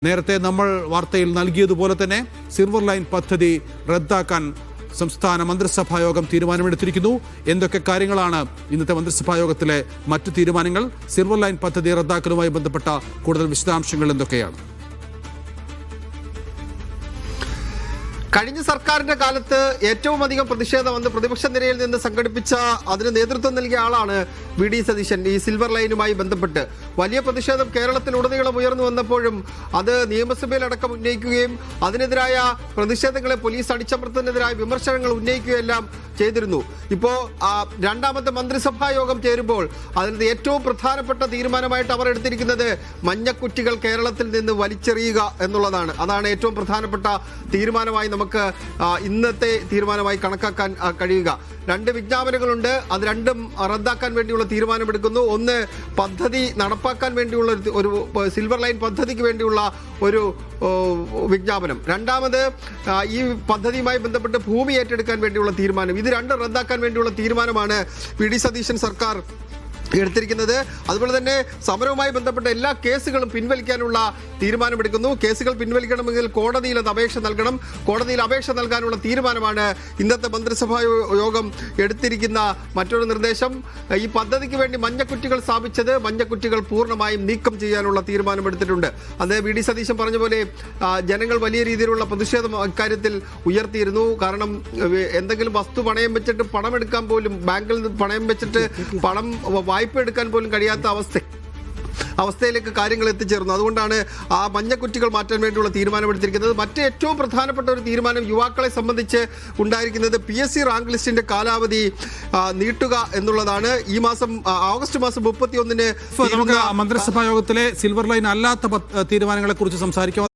നേരത്തെ നമ്മൾ വാർത്തയിൽ നൽകിയതുപോലെ തന്നെ സിൽവർ ലൈൻ പദ്ധതി റദ്ദാക്കാൻ സംസ്ഥാന മന്ത്രിസഭാ യോഗം തീരുമാനമെടുത്തിരിക്കുന്നു. എന്തൊക്കെ കാര്യങ്ങളാണ് ഇന്നത്തെ മന്ത്രിസഭാ യോഗത്തിലെ മറ്റു തീരുമാനങ്ങൾ? സിൽവർ ലൈൻ പദ്ധതി റദ്ദാക്കലുമായി ബന്ധപ്പെട്ട കൂടുതൽ വിശദാംശങ്ങൾ എന്തൊക്കെയാണ്? കഴിഞ്ഞ സർക്കാരിന്റെ കാലത്ത് ഏറ്റവും അധികം പ്രതിഷേധം വന്ന് പ്രതിപക്ഷ നിരയിൽ നിന്ന് സംഘടിപ്പിച്ച അതിന് നേതൃത്വം നൽകിയ ആളാണ് വി.ഡി. സതീശൻ. ഈ സിൽവർ ലൈനുമായി ബന്ധപ്പെട്ട് വലിയ പ്രതിഷേധം കേരളത്തിലുടനീളം ഉയർന്നു വന്നപ്പോഴും അത് നിയമസഭയിലടക്കം ഉന്നയിക്കുകയും അതിനെതിരായ പ്രതിഷേധങ്ങളെ പോലീസ് അടിച്ചമർത്തുന്നതിനെതിരായ വിമർശനങ്ങൾ ഉന്നയിക്കുകയെല്ലാം ചെയ്തിരുന്നു. ഇപ്പോൾ രണ്ടാമത്തെ മന്ത്രിസഭാ യോഗം ചേരുമ്പോൾ അതിനകത്ത് ഏറ്റവും പ്രധാനപ്പെട്ട തീരുമാനമായിട്ട് അവർ എടുത്തിരിക്കുന്നത് മഞ്ഞക്കുറ്റികൾ കേരളത്തിൽ നിന്ന് വലിച്ചെറിയുക എന്നുള്ളതാണ്. അതാണ് ഏറ്റവും പ്രധാനപ്പെട്ട തീരുമാനമായി നമുക്ക് ഇന്നത്തെ തീരുമാനമായി കണക്കാക്കാൻ കഴിയുക. രണ്ട് വിജ്ഞാപനങ്ങളുണ്ട്. അത് രണ്ടും റദ്ദാക്കാൻ വേണ്ടിയുള്ള തീരുമാനമെടുക്കുന്നു. ഒന്ന്, പദ്ധതി നടപ്പാക്കാൻ വേണ്ടിയുള്ള ഒരു സിൽവർ ലൈൻ പദ്ധതിക്ക് വേണ്ടിയുള്ള ഒരു വിജ്ഞാപനം. രണ്ടാമത്, ഈ പദ്ധതിയുമായി ബന്ധപ്പെട്ട് ഭൂമി ഏറ്റെടുക്കാൻ വേണ്ടിയുള്ള തീരുമാനം. ഇത് രണ്ടും റദ്ദാക്കാൻ വേണ്ടിയുള്ള തീരുമാനമാണ് വി.ഡി. സതീശൻ സർക്കാർ എടുത്തിരിക്കുന്നത്. അതുപോലെ തന്നെ സമരവുമായി ബന്ധപ്പെട്ട എല്ലാ കേസുകളും പിൻവലിക്കാനുള്ള തീരുമാനമെടുക്കുന്നു. കേസുകൾ പിൻവലിക്കണമെങ്കിൽ കോടതിയിൽ അത് അപേക്ഷ നൽകണം. കോടതിയിൽ അപേക്ഷ നൽകാനുള്ള തീരുമാനമാണ് ഇന്നത്തെ മന്ത്രിസഭാ യോഗം എടുത്തിരിക്കുന്ന മറ്റൊരു നിർദ്ദേശം. ഈ പദ്ധതിക്ക് വേണ്ടി മഞ്ഞക്കുറ്റികൾ സ്ഥാപിച്ചത് മഞ്ഞക്കുറ്റികൾ പൂർണ്ണമായും നീക്കം ചെയ്യാനുള്ള തീരുമാനമെടുത്തിട്ടുണ്ട്. അത് വി.ഡി. സതീശൻ പറഞ്ഞ പോലെ ജനങ്ങൾ വലിയ രീതിയിലുള്ള പ്രതിഷേധം ഇക്കാര്യത്തിൽ ഉയർത്തിയിരുന്നു. കാരണം എന്തെങ്കിലും വസ്തു പണയം വെച്ചിട്ട് പണമെടുക്കാൻ പോലും, ബാങ്കിൽ നിന്ന് പണയം വെച്ചിട്ട് പണം വായ്പ എടുക്കാൻ പോലും കഴിയാത്ത അവസ്ഥയിലേക്ക് കാര്യങ്ങൾ എത്തിച്ചേർന്നു. അതുകൊണ്ടാണ് ആ മഞ്ഞക്കുറ്റികൾ മാറ്റാൻ വേണ്ടിയുള്ള തീരുമാനമെടുത്തിരിക്കുന്നത്. മറ്റേ ഏറ്റവും പ്രധാനപ്പെട്ട ഒരു തീരുമാനം യുവാക്കളെ സംബന്ധിച്ച് ഉണ്ടായിരിക്കുന്നത് PSC റാങ്ക് ലിസ്റ്റിന്റെ കാലാവധി നീട്ടുക എന്നുള്ളതാണ്. ഈ മാസം ഓഗസ്റ്റ് മാസം 31-ന് നമുക്ക് മന്ത്രിസഭാ യോഗത്തിലെ സിൽവർ ലൈൻ അല്ലാത്ത തീരുമാനങ്ങളെ കുറിച്ച് സംസാരിക്കാം.